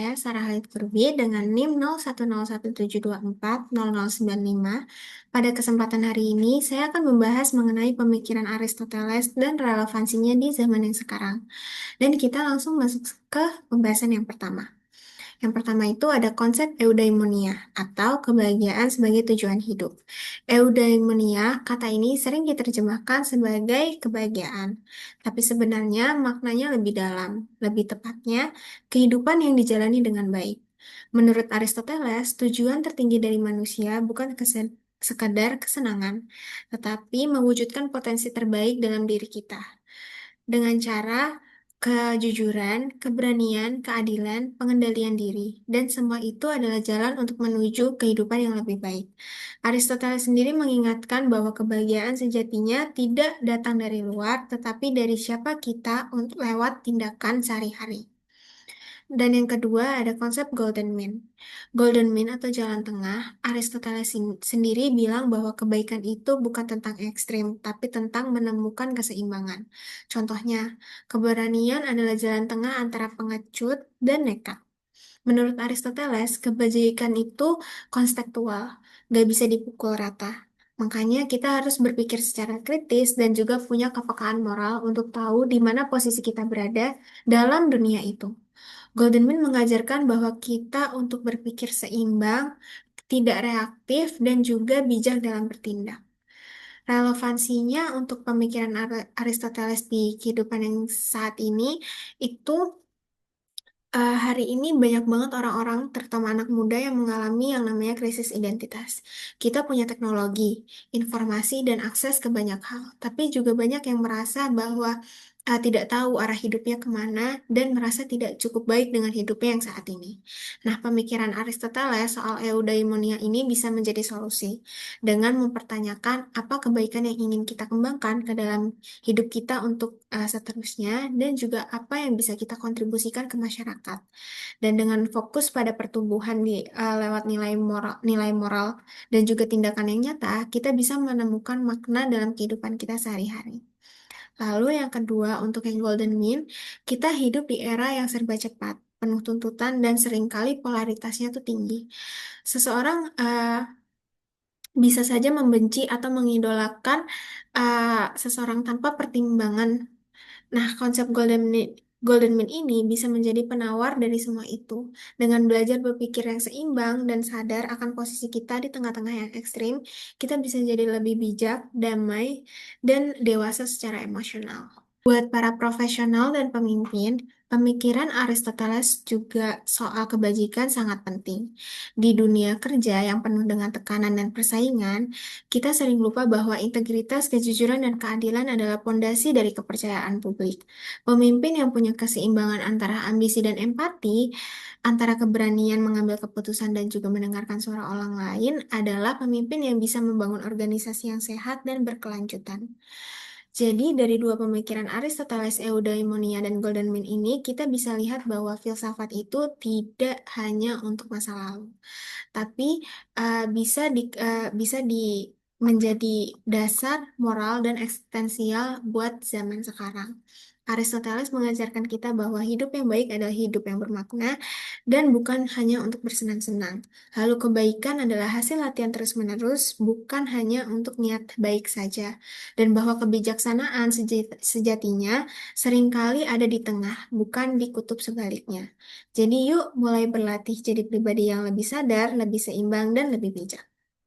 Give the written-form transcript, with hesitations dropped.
Saya Sarah Halid Kurbi dengan NIM 010172400095. Pada kesempatan hari ini, saya akan membahas mengenai pemikiran Aristoteles dan relevansinya di zaman yang sekarang. Dan kita langsung masuk ke pembahasan yang pertama. Yang pertama itu ada konsep eudaimonia atau kebahagiaan sebagai tujuan hidup. Eudaimonia, kata ini sering diterjemahkan sebagai kebahagiaan, tapi sebenarnya maknanya lebih dalam, lebih tepatnya kehidupan yang dijalani dengan baik. Menurut Aristoteles, tujuan tertinggi dari manusia bukan sekadar kesenangan, tetapi mewujudkan potensi terbaik dalam diri kita dengan cara kejujuran, keberanian, keadilan, pengendalian diri, dan semua itu adalah jalan untuk menuju kehidupan yang lebih baik. Aristoteles sendiri mengingatkan bahwa kebahagiaan sejatinya tidak datang dari luar, tetapi dari siapa kita untuk lewat tindakan sehari-hari. Dan yang kedua ada konsep golden mean. Golden mean atau jalan tengah, Aristoteles sendiri bilang bahwa kebaikan itu bukan tentang ekstrim, tapi tentang menemukan keseimbangan. Contohnya, keberanian adalah jalan tengah antara pengecut dan nekat. Menurut Aristoteles, kebajikan itu konstekstual, gak bisa dipukul rata. Makanya kita harus berpikir secara kritis dan juga punya kepekaan moral untuk tahu di mana posisi kita berada dalam dunia itu. Golden Mean mengajarkan bahwa kita untuk berpikir seimbang, tidak reaktif, dan juga bijak dalam bertindak. Relevansinya untuk pemikiran Aristoteles di kehidupan yang saat ini itu hari ini banyak banget orang-orang, terutama anak muda yang mengalami yang namanya krisis identitas. Kita punya teknologi, informasi, dan akses ke banyak hal, tapi juga banyak yang merasa bahwa tidak tahu arah hidupnya kemana dan merasa tidak cukup baik dengan hidupnya yang saat ini. Nah, pemikiran Aristoteles soal eudaimonia ini bisa menjadi solusi dengan mempertanyakan apa kebaikan yang ingin kita kembangkan ke dalam hidup kita untuk seterusnya dan juga apa yang bisa kita kontribusikan ke masyarakat. Dan dengan fokus pada pertumbuhan lewat nilai moral dan juga tindakan yang nyata, kita bisa menemukan makna dalam kehidupan kita sehari-hari. Lalu yang kedua, untuk yang golden mean, kita hidup di era yang serba cepat, penuh tuntutan dan seringkali polaritasnya tuh tinggi. Seseorang bisa saja membenci atau mengidolakan seseorang tanpa pertimbangan. Nah, konsep golden mean ini bisa menjadi penawar dari semua itu. Dengan belajar berpikir yang seimbang dan sadar akan posisi kita di tengah-tengah yang ekstrim, kita bisa jadi lebih bijak, damai, dan dewasa secara emosional. Buat para profesional dan pemimpin, pemikiran Aristoteles juga soal kebajikan sangat penting. Di dunia kerja yang penuh dengan tekanan dan persaingan, kita sering lupa bahwa integritas, kejujuran, dan keadilan adalah pondasi dari kepercayaan publik. Pemimpin yang punya keseimbangan antara ambisi dan empati, antara keberanian mengambil keputusan dan juga mendengarkan suara orang lain, adalah pemimpin yang bisa membangun organisasi yang sehat dan berkelanjutan. Jadi, dari dua pemikiran Aristoteles, eudaimonia, dan golden mean ini, kita bisa lihat bahwa filsafat itu tidak hanya untuk masa lalu, tapi bisa di menjadi dasar moral dan eksistensial buat zaman sekarang. Aristoteles mengajarkan kita bahwa hidup yang baik adalah hidup yang bermakna dan bukan hanya untuk bersenang-senang. Lalu kebaikan adalah hasil latihan terus-menerus, bukan hanya untuk niat baik saja. Dan bahwa kebijaksanaan sejatinya seringkali ada di tengah, bukan di kutub sebaliknya. Jadi yuk mulai berlatih jadi pribadi yang lebih sadar, lebih seimbang, dan lebih bijak.